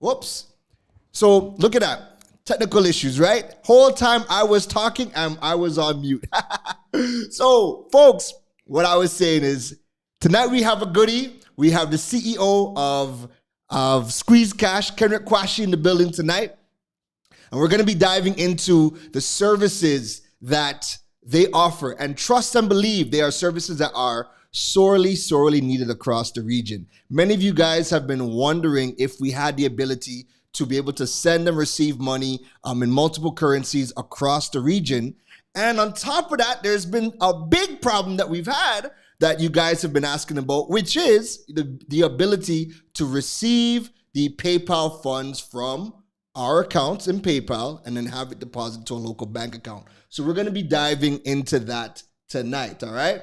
Whoops. So look at that. Technical issues, right? Whole time I was talking, I was on mute. So, folks, what I was saying is tonight we have a goodie. We have the CEO of Squeeze Cash, Kenrick Quashie, in the building tonight. And we're going to be diving into the services that they offer. And trust and believe they are services that are sorely, sorely needed across the region. Many of you guys have been wondering if we had the ability to be able to send and receive money in multiple currencies across the region. And on top of that, there's been a big problem that we've had that you guys have been asking about, which is the ability to receive the PayPal funds from our accounts in PayPal and then have it deposited to a local bank account. So we're going to be diving into that tonight, all right?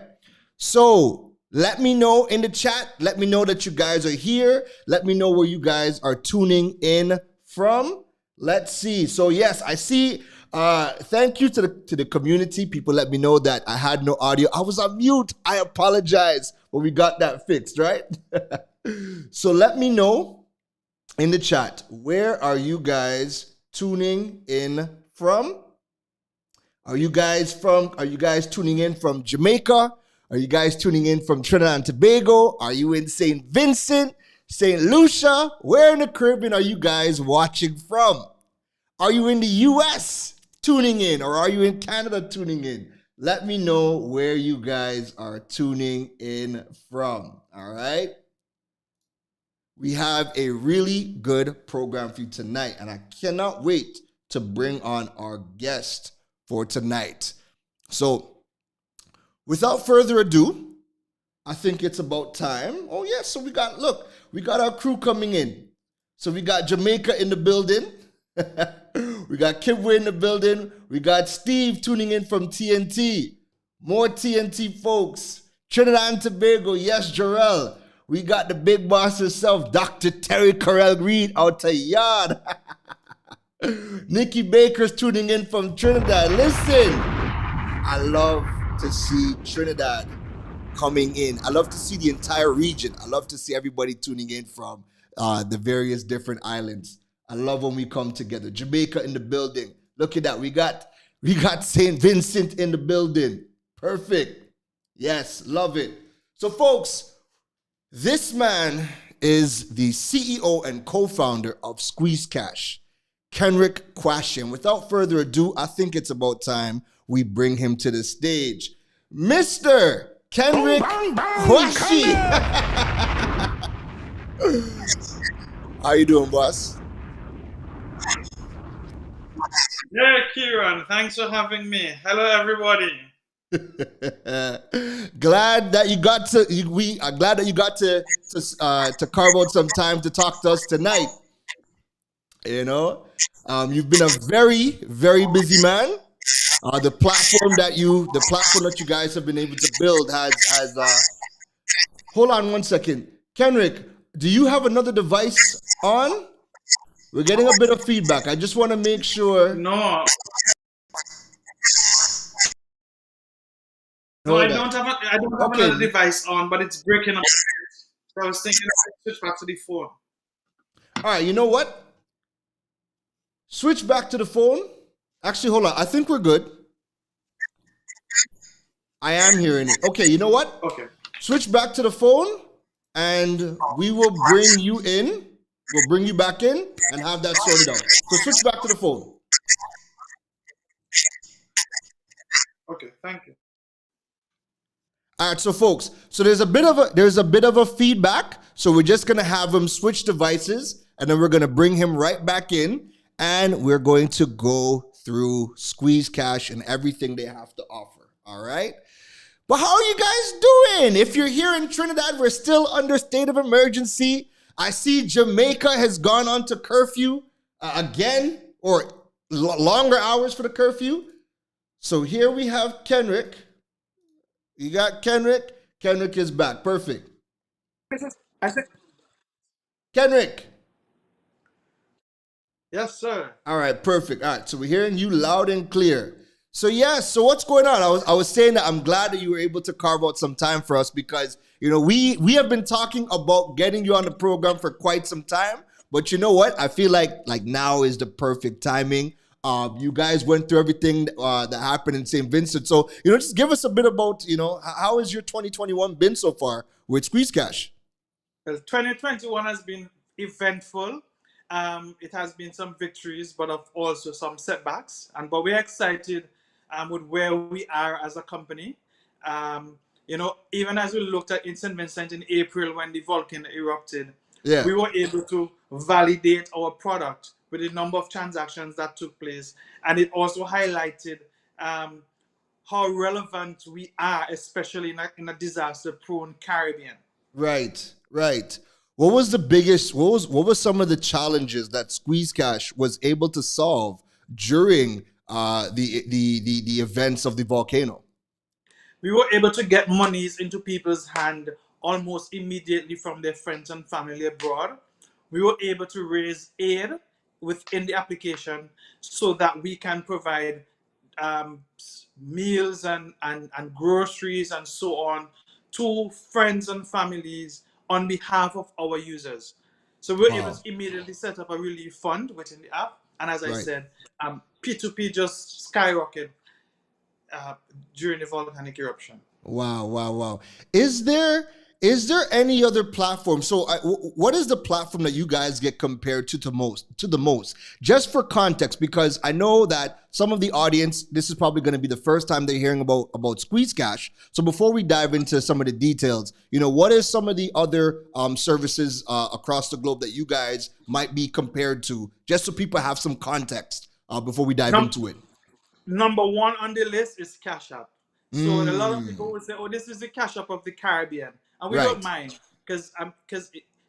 So let me know in the chat. Let me know that you guys are here. Let me know where you guys are tuning in from. Let's see. So yes, I see. Thank you to the community. People let me know that I had no audio. I was on mute. I apologize, but we got that fixed, right? So let me know in the chat, where are you guys tuning in from? Are you guys tuning in from Jamaica? Are you guys tuning in from Trinidad and Tobago? Are you in St. Vincent, St. Lucia? Where in the Caribbean are you guys watching from? Are you in the US tuning in, or are you in Canada tuning in? Let me know where you guys are tuning in from, all right? We have a really good program for you tonight, and I cannot wait to bring on our guest for tonight. So, without further ado, I think it's about time. Oh, yeah, so we got our crew coming in. So we got Jamaica in the building. We got Kibwe in the building. We got Steve tuning in from TNT. More TNT folks. Trinidad and Tobago, yes, Jarrell. We got the big boss himself, Dr. Terry Carell Reed out to yard. Nikki Baker's tuning in from Trinidad. Listen, I love to see Trinidad coming in. I love to see the entire region. I love to see everybody tuning in from the various different islands. I love when we come together. Jamaica in the building. Look at that. We got St. Vincent in the building. Perfect. Yes, love it. So folks, this man is the CEO and co-founder of Squeeze Cash, Kenrick Quashie. And without further ado, I think it's about time we bring him to the stage. Mr. Kenrick Quashie. How you doing, boss? Yeah, Keron, thanks for having me. Hello, everybody. Glad that you got to carve out some time to talk to us tonight. You know, you've been a very, very busy man. The platform that you guys have been able to build has hold on one second. Kenrick, do you have another device on? We're getting a bit of feedback. I just want to make sure. No, I don't have another device on, but it's breaking up. So I was thinking I switch back to the phone. All right, you know what? Switch back to the phone. Actually, hold on. I think we're good. I am hearing it. Okay, you know what? Okay. Switch back to the phone, and we will bring you in. We'll bring you back in and have that sorted out. So switch back to the phone. Okay, thank you. All right, so folks, so there's a bit of a feedback. So we're just gonna have him switch devices, and then we're gonna bring him right back in, and we're going to go through Squeeze Cash and everything they have to offer. All right. But how are you guys doing? If you're here in Trinidad, we're still under state of emergency. I see Jamaica has gone on to curfew again, or longer hours for the curfew. So here we have Kenrick. You got Kenrick. Kenrick is back. Perfect. Kenrick. Yes, sir. All right, perfect. All right, so we're hearing you loud and clear. So yes, so what's going on? I was saying that I'm glad that you were able to carve out some time for us because, you know, we have been talking about getting you on the program for quite some time. But you know what? I feel like now is the perfect timing. You guys went through everything that happened in St. Vincent. So, just give us a bit about, how has your 2021 been so far with Squeeze Cash? Well, 2021 has been eventful. It has been some victories, but also some setbacks. But we're excited with where we are as a company. Even as we looked at in St. Vincent in April when the volcano erupted, Yeah. we were able to validate our product with the number of transactions that took place, and it also highlighted how relevant we are, especially in a disaster-prone Caribbean. Right, right. What was the biggest? What was some of the challenges that Squeeze Cash was able to solve during the events of the volcano? We were able to get monies into people's hand almost immediately from their friends and family abroad. We were able to raise aid within the application so that we can provide um, meals and groceries and so on to friends and families on behalf of our users. So we were able Wow. to immediately set up a relief fund within the app. And as I Right. said, P2P just skyrocketed uh, during the volcanic eruption. Wow, wow, wow. Is there any other platform? So, what is the platform that you guys get compared to the most? Just for context, because I know that some of the audience, this is probably going to be the first time they're hearing about Squeeze Cash. So, before we dive into some of the details, what is some of the other services across the globe that you guys might be compared to, just so people have some context before we dive Num- into it? Number one on the list is Cash App. So a lot of people Mm, will say, "Oh, this is the Cash App of the Caribbean," and we don't right, mind because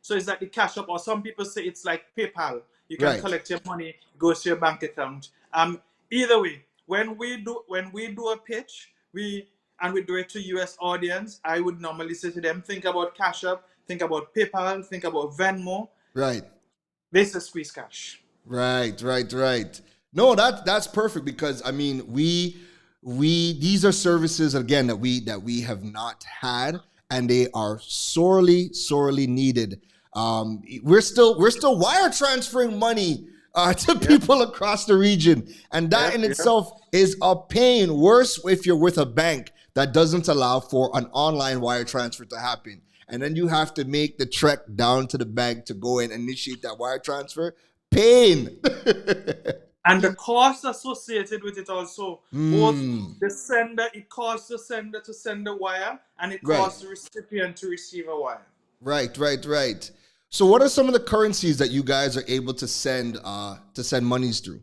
so it's like the Cash App, or some people say it's like PayPal. You can right. collect your money, goes to your bank account. Either way, when we do a pitch, we do it to U.S. audience, I would normally say to them, think about Cash App, think about PayPal, think about Venmo. Right. This is Squeeze Cash. Right, right, right. No, that's perfect because I mean we these are services again that we have not had and they are sorely needed. We're still wire transferring money to Yeah, people across the region, and that yeah, in yeah. itself is a pain. Worse if you're with a bank that doesn't allow for an online wire transfer to happen. And then you have to make the trek down to the bank to go and initiate that wire transfer. Pain. And the cost associated with it also, both Hmm. the sender, it costs the sender to send the wire, and it Right. costs the recipient to receive a wire. Right. Right. Right. So, what are some of the currencies that you guys are able to send monies through?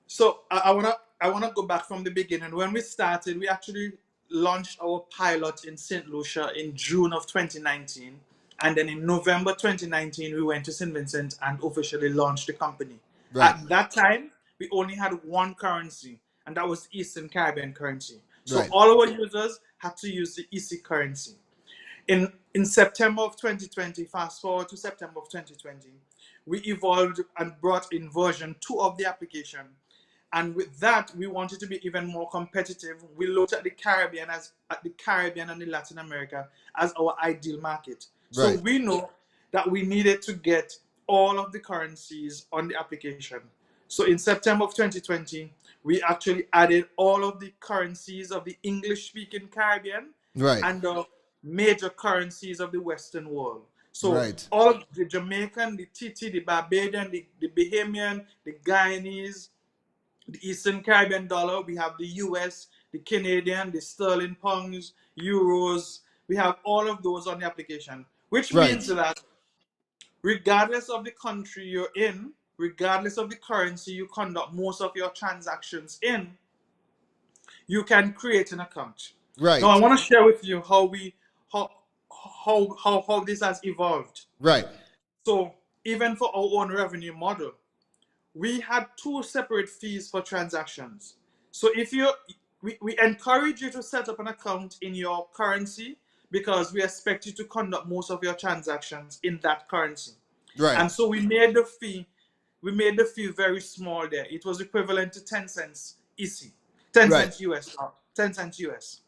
So I wanna go back from the beginning. When we started, we actually launched our pilot in St. Lucia in June of 2019, and then in November 2019 we went to St. Vincent and officially launched the company. Right. At that time, we only had one currency, and that was Eastern Caribbean currency. So Right. all our users had to use the EC currency. In September of 2020, fast forward to September of 2020, we evolved and brought in version 2 of the application. And with that, we wanted to be even more competitive. We looked at the Caribbean and the Latin America as our ideal market. So Right. we know that we needed to get all of the currencies on the application. So in September of 2020, we actually added all of the currencies of the English speaking Caribbean Right. and the major currencies of the Western world. So Right. all of the Jamaican, the Titi, the Barbadian, the Bahamian, the Guyanese, the Eastern Caribbean dollar, we have the US, the Canadian, the sterling pounds, euros. We have all of those on the application, which means Right. that regardless of the country you're in, regardless of the currency you conduct most of your transactions in, you can create an account. Now, I Right. want to share with you how this has evolved. Right. So, even for our own revenue model, we had two separate fees for transactions. So we encourage you to set up an account in your currency because we expect you to conduct most of your transactions in that currency. Right. And so we made the fee very small there. It was equivalent to 10 cents EC, 10 Right. cents US, 10 cents US.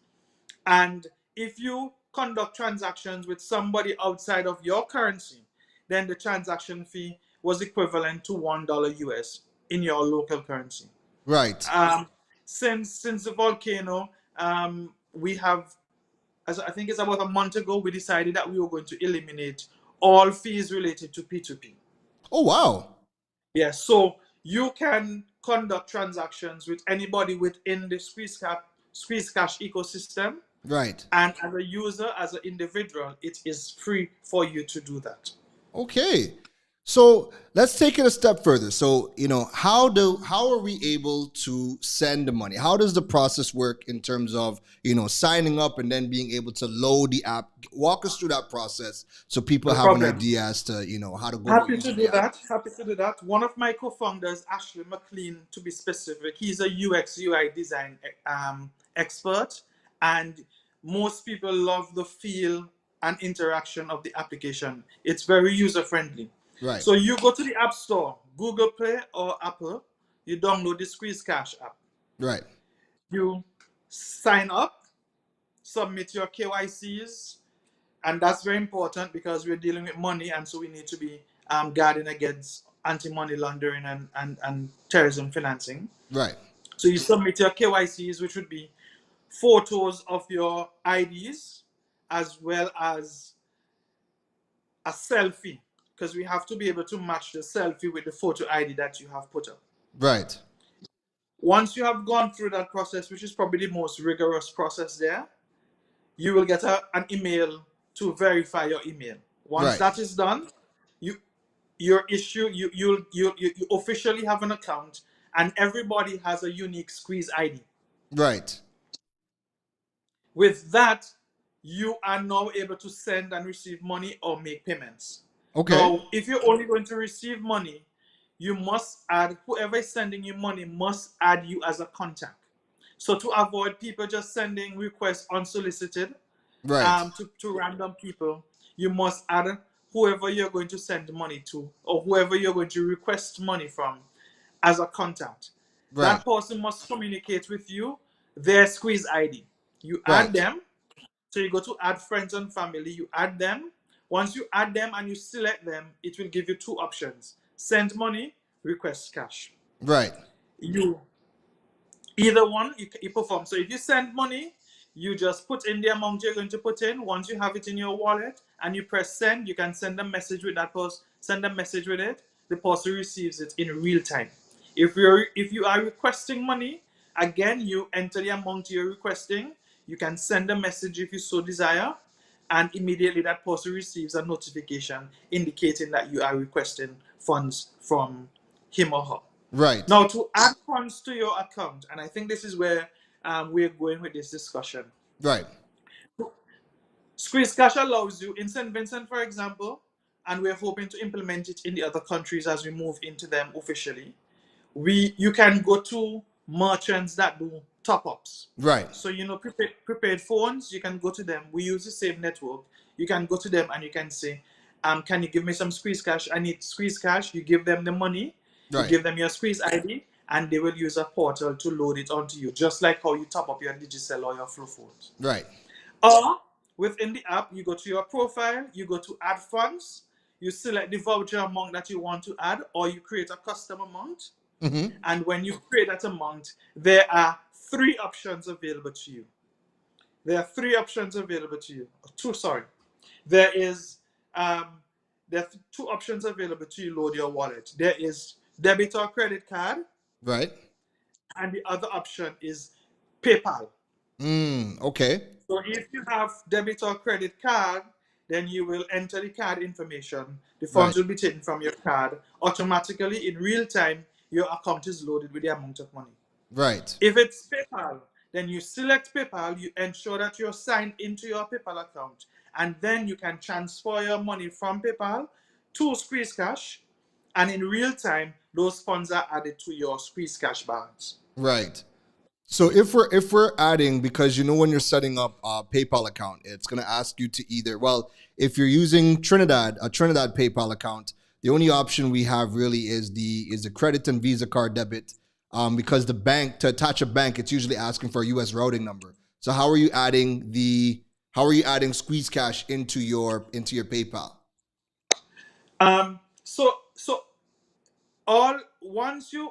And if you conduct transactions with somebody outside of your currency, then the transaction fee was equivalent to $1 US in your local currency. Right. Since the volcano, we have, as I think it's about a month ago, we decided that we were going to eliminate all fees related to P2P. Oh, wow. Yes, so you can conduct transactions with anybody within the Squeeze Cash ecosystem. Right. And as a user, as an individual, it is free for you to do that. Okay. So let's take it a step further. So, how are we able to send the money? How does the process work in terms of, signing up and then being able to load the app? Walk us through that process so people have an idea as to, how to go about using the app. Happy to do that. One of my co-founders, Ashley McLean, to be specific, he's a UX UI design expert, and most people love the feel and interaction of the application. It's very user friendly. Right. So you go to the App Store, Google Play or Apple, you download the Squeeze Cash app. Right. You sign up, submit your KYCs, and that's very important because we're dealing with money, and so we need to be guarding against anti-money laundering and terrorism financing. Right. So you submit your KYCs, which would be photos of your IDs as well as a selfie, because we have to be able to match the selfie with the photo ID that you have put up. Right. Once you have gone through that process, which is probably the most rigorous process there, you will get an email to verify your email. Once that is done, you officially have an account, and everybody has a unique Squeeze ID. Right. With that, you are now able to send and receive money or make payments. Okay. Now, if you're only going to receive money, you must add, whoever is sending you money must add you as a contact. So to avoid people just sending requests unsolicited, right, to random people, you must add whoever you're going to send money to or whoever you're going to request money from as a contact. right. That person must communicate with you their Squeeze ID. You add them. So you go to add friends and family, you add them. Once you add them and you select them, it will give you two options: send money, request cash. Right. Either one, you perform. So if you send money, you just put in the amount you're going to put in. Once you have it in your wallet and you press send, you can send a message with that post. Send a message with it. The person receives it in real time. If you are requesting money, again, you enter the amount you're requesting. You can send a message if you so desire, and immediately that person receives a notification indicating that you are requesting funds from him or her. Right. Now, to add funds to your account, and I think this is where we're going with this discussion. Right. Squeeze Cash allows you in St. Vincent, for example, and we're hoping to implement it in the other countries as we move into them officially. You can go to merchants that do top-ups. Right. So, prepaid phones, you can go to them. We use the same network. You can go to them and you can say, can you give me some Squeeze Cash? I need Squeeze Cash. You give them the money. Right. You give them your Squeeze ID, and they will use a portal to load it onto you, just like how you top up your Digicel or your Flow phones. Right. Or within the app, you go to your profile, you go to add funds, you select the voucher amount that you want to add, or you create a custom amount. Mm-hmm. And when you create that amount, there are three options available to you. There are two options available to you load your wallet. There is debit or credit card. Right. And the other option is PayPal. Okay. So if you have debit or credit card, then you will enter the card information. The funds will be taken from your card. Automatically, in real time, your account is loaded with the amount of money. Right. If it's PayPal, then you select PayPal, you ensure that you're signed into your PayPal account, and then you can transfer your money from PayPal to Squeeze Cash, and in real time, those funds are added to your Squeeze Cash balance. Right. So if we're adding, because when you're setting up a PayPal account, it's going to ask you to if you're using Trinidad PayPal account, the only option we have really is the credit and Visa card debit, because the bank, to attach a bank, it's usually asking for a US routing number. So how are you adding Squeeze Cash into your PayPal? So all once you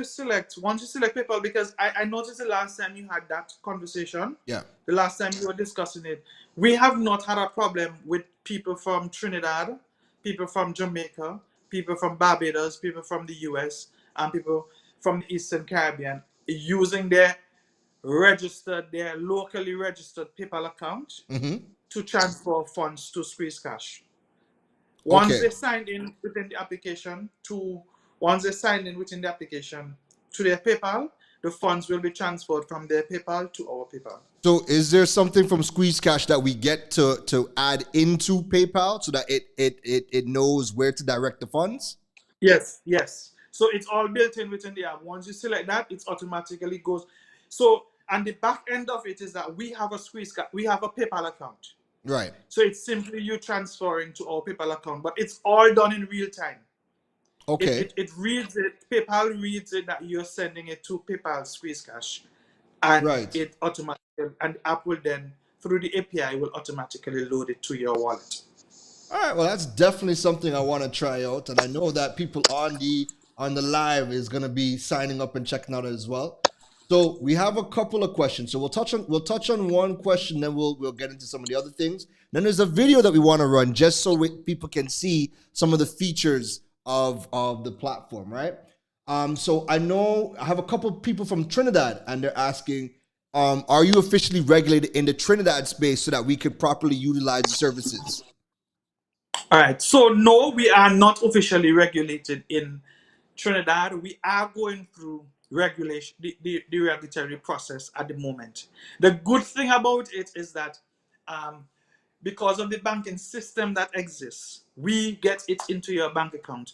select PayPal, because I noticed the last time you had that conversation, Yeah. the last time you were discussing it, we have not had a problem with people from Trinidad, people from Jamaica, people from Barbados, people from the US, and people from the Eastern Caribbean using their locally registered PayPal account to transfer funds to Squeeze Cash. Once Okay. they signed in within the application to once they signed in within the application to their PayPal, the funds will be transferred from their PayPal to our PayPal. So is there something from Squeeze Cash that we get to add into PayPal so that it knows where to direct the funds? Yes. So it's all built in within the app. Once you select that, it automatically goes. So, and the back end of it is that we have we have a PayPal account. Right. So it's simply you transferring to our PayPal account, but it's all done in real time. Okay. It reads it, PayPal reads it that you're sending it to PayPal Squeeze Cash, and Right. it automatically, and the app will then, through the API, will automatically load it to your wallet. All right. Well, that's definitely something I want to try out, and I know that people on the live is going to be signing up and checking out as well. So we have a couple of questions. So we'll touch on one question, then we'll get into some of the other things. Then there's a video that we want to run just so people can see some of the features of the platform, right? So I know I have a couple of people from Trinidad, and they're asking, are you officially regulated in the Trinidad space so that we could properly utilize the services? All right. So no, we are not officially regulated in Trinidad. We are going through regulation, the regulatory process at the moment. The good thing about it is that because of the banking system that exists, we get it into your bank account.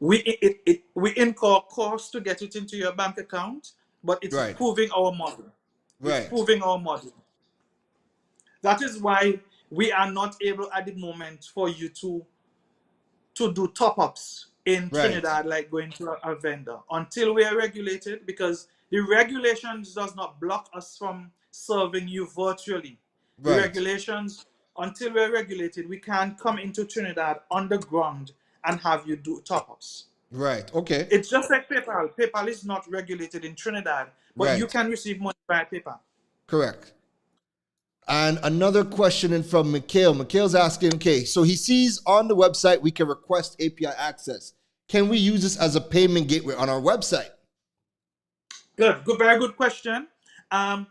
We incur costs to get it into your bank account, but it is Right. proving our model. It's Right. proving our model. That is why we are not able at the moment for you to do top-ups in Right. Trinidad, like going to a vendor, until we are regulated, because the regulations does not block us from serving you virtually. The Right. regulations, until we're regulated, we can't come into Trinidad underground and have you do top-ups. Right. Okay. It's just like PayPal. PayPal is not regulated in Trinidad, but you Right. can receive money via PayPal. Correct. And another question in from Mikhail. Mikhail's asking, okay, so he sees on the website we can request API access. Can we use this as a payment gateway on our website? Good, very good question. And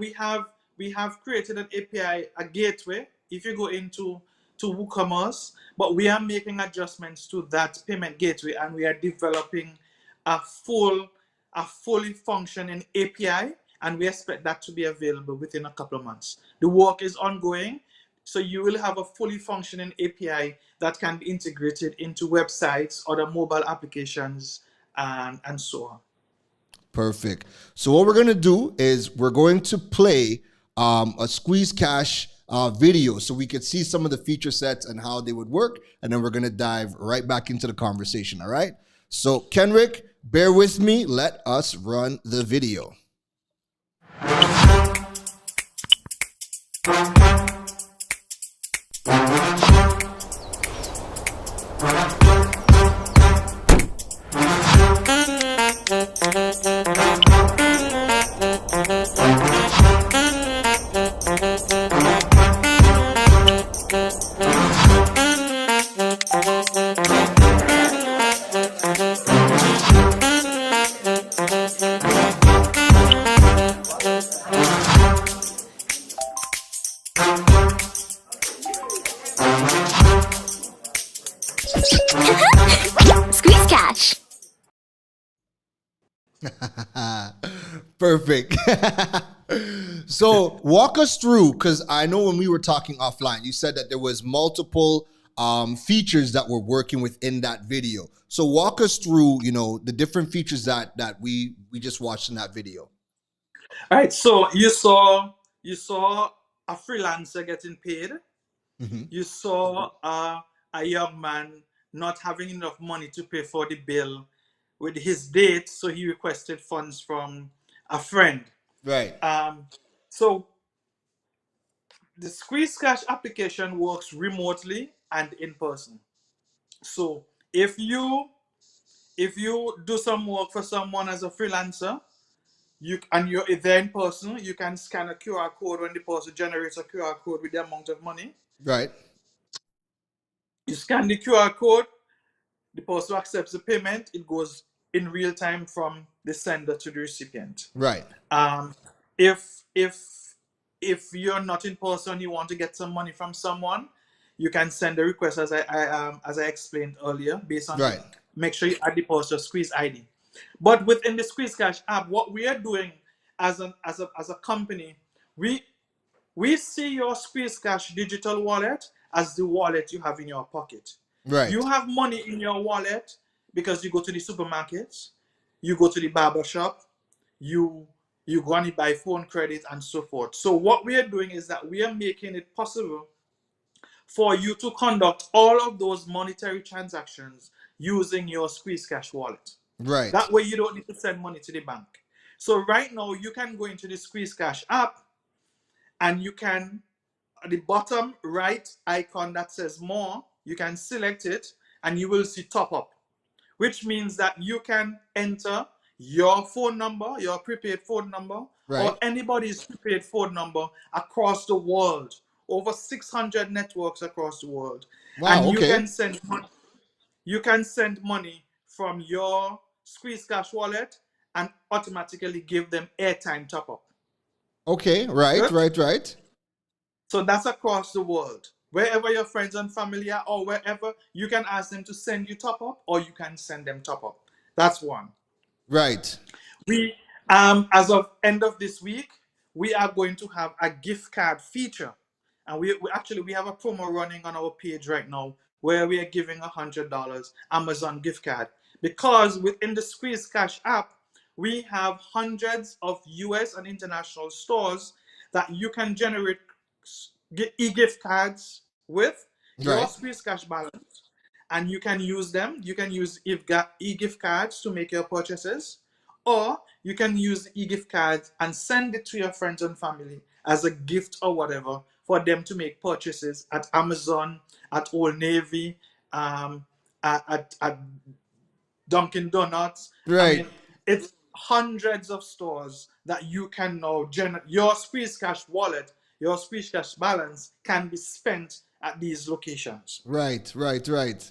we have created an API, a gateway. If you go into WooCommerce, but we are making adjustments to that payment gateway, and we are developing a fully functioning API, and we expect that to be available within a couple of months. The work is ongoing, so you will have a fully functioning API that can be integrated into websites, other mobile applications, and so on. Perfect. So what we're going to do is we're going to play a Squeeze Cash video so we could see some of the feature sets and how they would work. And then we're going to dive right back into the conversation. All right. So Kenrick, bear with me. Let us run the video. Squeeze Cash. Perfect. So walk us through, because I know when we were talking offline, you said that there was multiple features that were working within that video. So walk us through, the different features that we just watched in that video. All right, so you saw a freelancer getting paid. Mm-hmm. You saw a young man not having enough money to pay for the bill with his date, so he requested funds from a friend. Right. So the Squeeze Cash application works remotely. and in person. So if you do some work for someone as a freelancer, you're there in person, you can scan a QR code when the person generates a QR code with the amount of money. Right. You scan the QR code, the person accepts the payment, it goes in real time from the sender to the recipient. Right. If you're not in person, you want to get some money from someone, you can send a request as I explained earlier, based on Right. make sure you add the person Squeeze ID. But within the Squeeze Cash app, what we are doing as a company, we see your Squeeze Cash digital wallet as the wallet you have in your pocket. Right. You have money in your wallet because you go to the supermarkets, you go to the barber shop, you go and buy phone credit and so forth. So what we are doing is that we are making it possible for you to conduct all of those monetary transactions using your Squeeze Cash wallet. Right. That way you don't need to send money to the bank. So right now you can go into the Squeeze Cash app and you can, at the bottom right icon that says more, you can select it and you will see top up, which means that you can enter your phone number, your prepaid phone number, Right. or anybody's prepaid phone number across the world, over 600 networks across the world. Wow. And Okay. you can send money from your Squeeze Cash wallet and automatically give them airtime top up. Okay. Right. Good? Right. Right. So that's across the world. Wherever your friends and family are, or wherever, you can ask them to send you top up, or you can send them top up. That's one. Right. We, as of end of this week, we are going to have a gift card feature, and we have a promo running on our page right now where we are giving $100 Amazon gift card, because within the Squeeze Cash app we have hundreds of US and international stores that you can generate e-gift cards with your Right. Squeeze Cash balance, and you can use them. You can use e-gift cards to make your purchases, or you can use e-gift cards and send it to your friends and family as a gift or whatever for them to make purchases at Amazon, at Old Navy, at Dunkin' Donuts. I Right. mean, it's hundreds of stores that you can now your Squeeze Cash wallet, your Squeeze Cash balance can be spent at these locations. Right. Right. Right.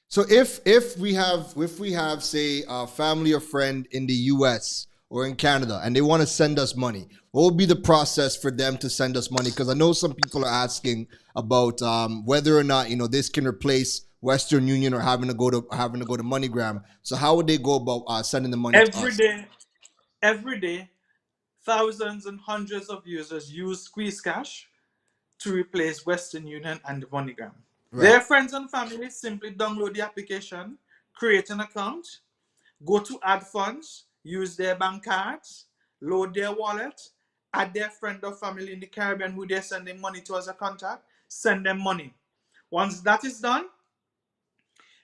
So if we have say a family or friend in the US or in Canada and they want to send us money, what would be the process for them to send us money? Because I know some people are asking about whether or not this can replace Western Union or having to go to MoneyGram. So how would they go about sending the money to us? Every day, thousands and hundreds of users use Squeeze Cash to replace Western Union and MoneyGram. Right. Their friends and family simply download the application, create an account, go to add funds, use their bank cards, load their wallet, add their friend or family in the Caribbean who they're sending money to as a contact, send them money. Once that is done,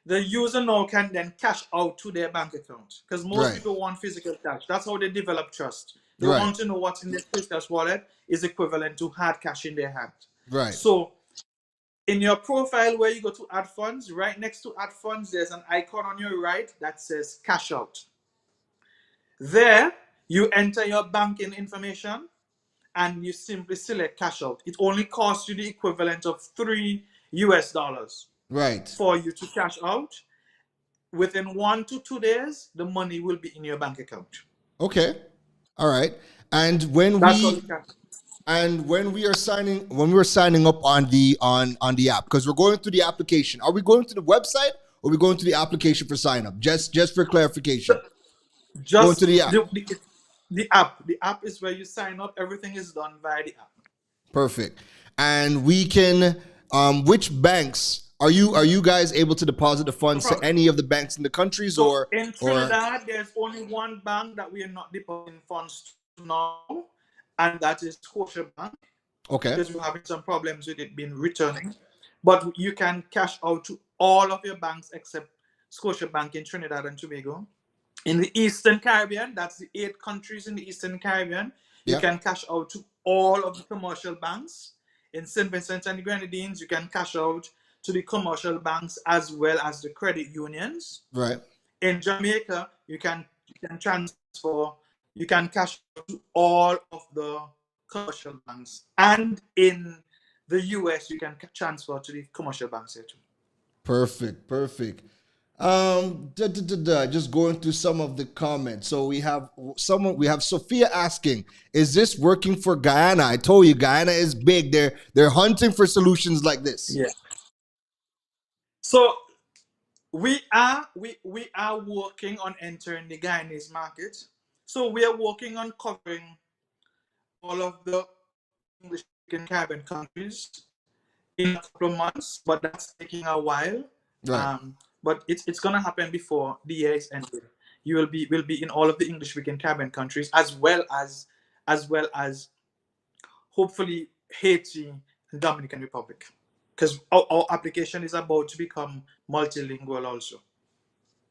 the user now can then cash out to their bank account, because most Right. people want physical cash. That's how they develop trust. They Right. want to know what's in their Squeeze Cash wallet is equivalent to hard cash in their hand. Right. So in your profile where you go to add funds, right next to add funds, there's an icon on your right that says cash out. There, you enter your banking information and you simply select cash out. It only costs you the equivalent of $3 Right. for you to cash out. Within 1 to 2 days, the money will be in your bank account. Okay. All right. And when That's how we you cash. And when we were signing up on the app, because we're going through the application, are we going to the website or are we going to the application for sign up? Just for clarification. Going Just to the app. the app. The app is where you sign up. Everything is done via the app. Perfect. And we can which banks are you guys able to deposit the funds to any of the banks in the countries So in Trinidad, there's only one bank that we are not depositing funds to now, and that is Scotiabank, okay. because we're having some problems with it being returning. But you can cash out to all of your banks except Scotiabank in Trinidad and Tobago. In the Eastern Caribbean, that's the 8 countries in the Eastern Caribbean, you can cash out to all of the commercial banks. In St. Vincent and the Grenadines, you can cash out to the commercial banks as well as the credit unions. Right. In Jamaica, you can transfer, you can cash out to all of the commercial banks, and in the US, you can transfer to the commercial banks here too. Perfect. Perfect. Just going through some of the comments. So we have Sophia asking, is this working for Guyana? I told you Guyana is big. They're hunting for solutions like this. Yeah. So we are working on entering the Guyanese market. So we are working on covering all of the English-speaking Caribbean countries in a couple of months, but that's taking a while. Right. But it's gonna happen before the year is ended. You will be in all of the English-speaking Caribbean countries, as well as hopefully Haiti and Dominican Republic, because our application is about to become multilingual also.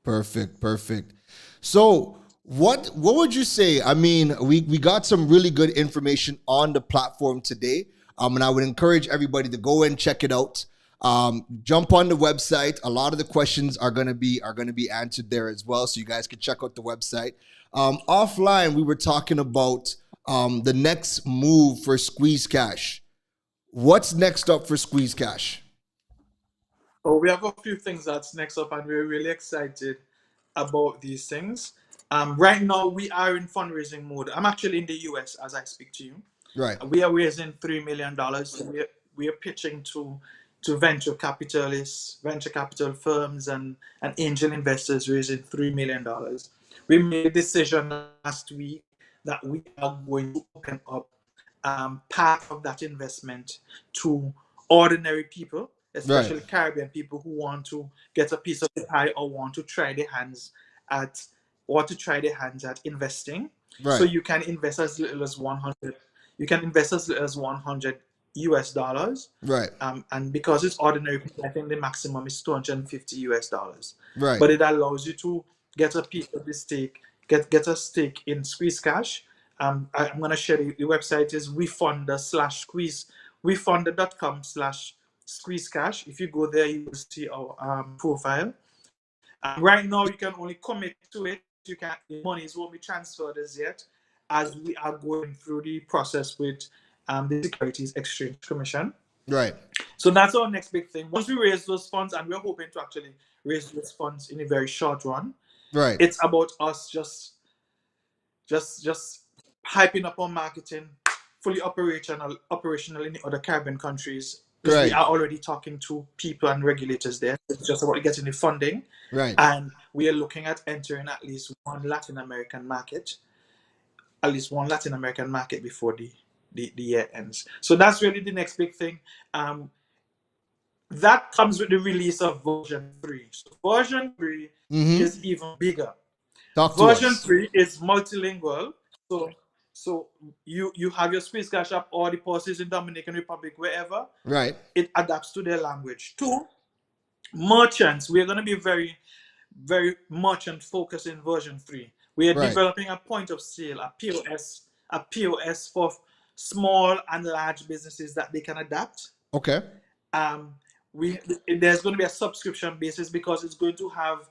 Perfect, perfect. So what would you say? I mean, we got some really good information on the platform today. And I would encourage everybody to go and check it out. Jump on the website. A lot of the questions are gonna be answered there as well. So you guys can check out the website. Offline, we were talking about the next move for Squeeze Cash. What's next up for Squeeze Cash? Oh, we have a few things that's next up, and we're really excited about these things. Right now, we are in fundraising mode. I'm actually in the US as I speak to you. Right. We are raising $3 million. So we are pitching to venture capitalists, venture capital firms, and angel investors, raising $3 million. We made a decision last week that we are going to open up part of that investment to ordinary people, especially Right. Caribbean people who want to get a piece of the pie or want to try their hands at investing. So Right. you can invest as little as 100. You can invest as little as $100. Right. And because it's ordinary people, I think the maximum is $250. Right. But it allows you to get a piece of the stake, get a stake in Squeeze Cash. I'm gonna share the website is wefunda.com/squeeze cash. If you go there, you will see our profile. Right now, you can only commit to it. The monies won't be transferred as yet, as we are going through the process with the Securities Exchange Commission. Right. So that's our next big thing. Once we raise those funds, and we're hoping to actually raise those funds in a very short run, Right. it's about us just hyping up our marketing, fully operational in the other Caribbean countries, because we are already talking to people and regulators there. It's just about getting the funding. Right. And we are looking at entering at least one Latin American market before the year ends. So that's really the next big thing. That comes with the release of version 3. So version 3 is even bigger. Version 3 is multilingual. So you have your Squeeze Cash app or deposits in Dominican Republic, wherever. Right. It adapts to their language. 2, merchants. We're going to be very, very merchant focused in version 3. We are developing a point of sale, a POS for small and large businesses that they can adapt. Okay. There's going to be a subscription basis, because it's going to have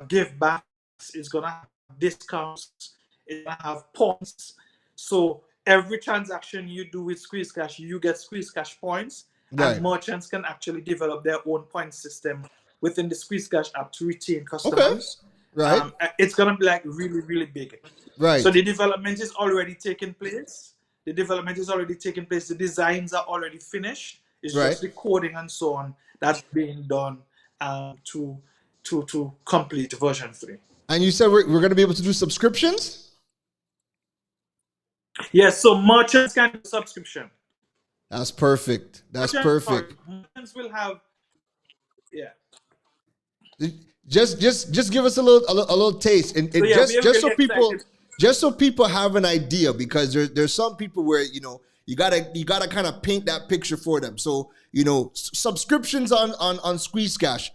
give backs, it's going to have discounts, it's going to have points. So every transaction you do with Squeeze Cash, you get Squeeze Cash points. Right. And merchants can actually develop their own point system within the Squeeze Cash app to retain customers. Okay. Right. It's going to be like really, really big. Right. So the development is already taking place. The designs are already finished. It's just the coding and so on that's being done to complete version 3. And you said we're going to be able to do subscriptions? Yes, so merchants can do subscription. That's perfect. Merchants will have, yeah. Just give us a little taste, and so, just so people have an idea, because there's some people where you gotta kind of paint that picture for them. So subscriptions on Squeeze Cash.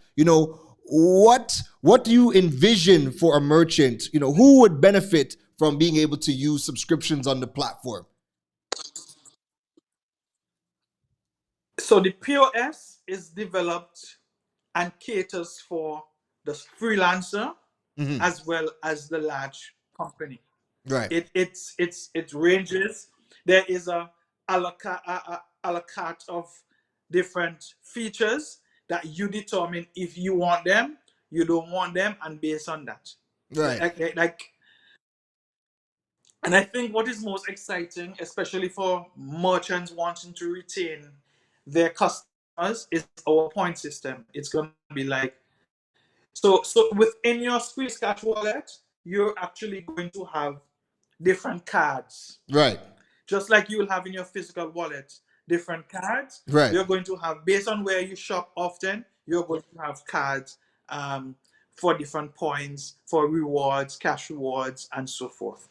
What do you envision for a merchant? Who would benefit from being able to use subscriptions on the platform? So the POS is developed and caters for the freelancer Mm-hmm. as well as the large company. Right. It ranges. There is a la carte of different features that you determine if you want them, you don't want them, and based on that, Right. like and I think what is most exciting, especially for merchants wanting to retain their customers, is our point system. It's gonna be like so within your Squeeze Cash wallet, you're actually going to have different cards. Right. Just like you will have in your physical wallet, different cards. Right. You're going to have, based on where you shop often, you're going to have cards for different points, for rewards, cash rewards, and so forth.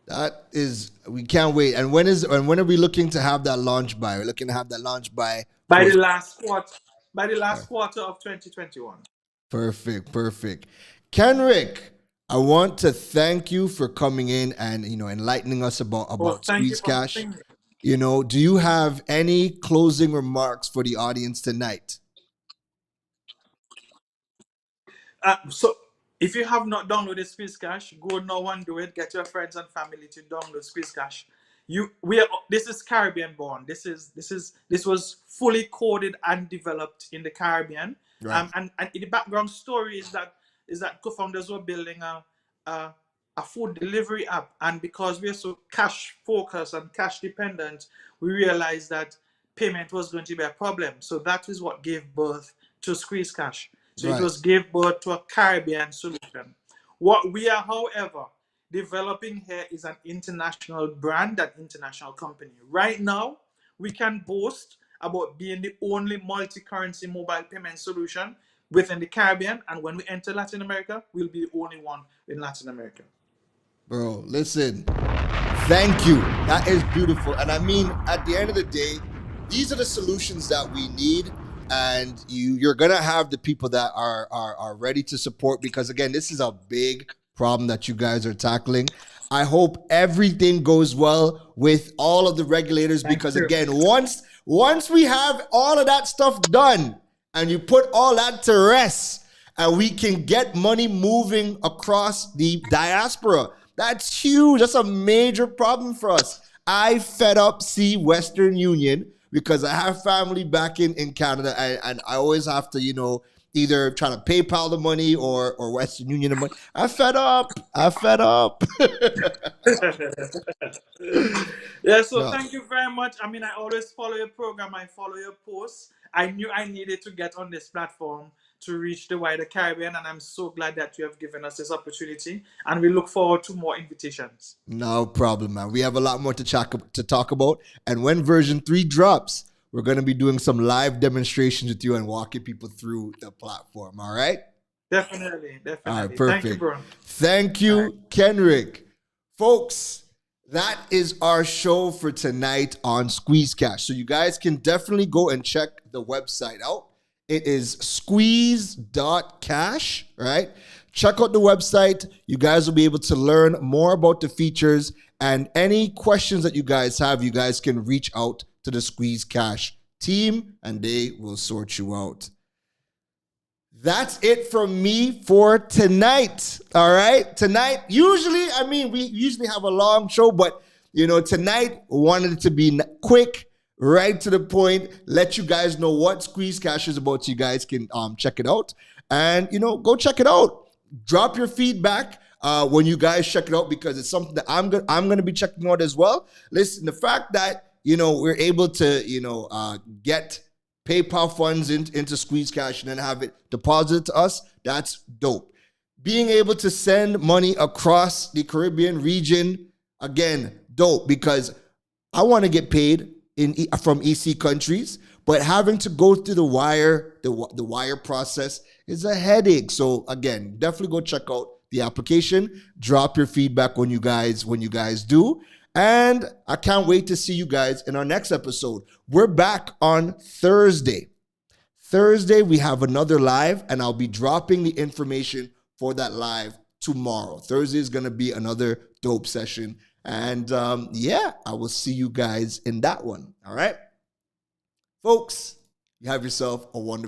That is, we can't wait. And when are we looking to have that launch by? We're looking to have that launch by By for the last quarter, by the last quarter of 2021. perfect, perfect. Kenrick, I want to thank you for coming in and enlightening us about Well, thank you Squeeze for Cash. having me. Do you have any closing remarks for the audience tonight? So if you have not downloaded Squeeze Cash, go now and do it. Get your friends and family to download Squeeze Cash. This is Caribbean born. This was fully coded and developed in the Caribbean. Right. And the background story is that co-founders were building a a food delivery app, and because we are so cash focused and cash dependent, we realized that payment was going to be a problem. So that is what gave birth to Squeeze Cash. So it Right. was gave birth to a Caribbean solution. What we are, however, developing here is an international brand, an international company. Right now, we can boast about being the only multi-currency mobile payment solution within the Caribbean, and when we enter Latin America, we'll be the only one in Latin America. Bro, listen. Thank you. That is beautiful. And I mean, at the end of the day, these are the solutions that we need. And you're gonna have the people that are ready to support, because again, this is a big problem that you guys are tackling. I hope everything goes well with all of the regulators, because again, once we have all of that stuff done and you put all that to rest and we can get money moving across the diaspora, that's huge. That's a major problem for us. I fed up see Western Union because I have family back in Canada, and I always have to, either try to PayPal the money or Western Union the money. I fed up. Yeah, so No, thank you very much. I mean, I always follow your program, I follow your posts. I knew I needed to get on this platform to reach the wider Caribbean, and I'm so glad that you have given us this opportunity. And we look forward to more invitations. no problem, man. We have a lot more to talk about. And when version 3 drops, we're going to be doing some live demonstrations with you and walking people through the platform. All right? Definitely. All right, Thank you, perfect. bro. Thank you, Kenrick. Folks, that is our show for tonight on Squeeze Cash. So you guys can definitely go and check the website out. It is squeeze.cash, right? Check out the website. You guys will be able to learn more about the features, and any questions that you guys have, you guys can reach out to the Squeeze Cash team and they will sort you out. That's it from me for tonight. All right. Tonight, we usually have a long show, but tonight we wanted it to be quick, right to the point, let you guys know what Squeeze Cash is about so you guys can check it out. And go check it out. Drop your feedback when you guys check it out, because it's something that I'm gonna be checking out as well. Listen, the fact that we're able to get PayPal funds into Squeeze Cash and then have it deposited to us, that's dope. Being able to send money across the Caribbean region, again, dope, because I want to get paid from EC countries, but having to go through the wire process is a headache. So again, definitely go check out the application. Drop your feedback when you guys do. And I can't wait to see you guys in our next episode. We're back on Thursday. Thursday, we have another live, and I'll be dropping the information for that live tomorrow. Thursday is going to be another dope session. And I will see you guys in that one. All right. Folks, you have yourself a wonderful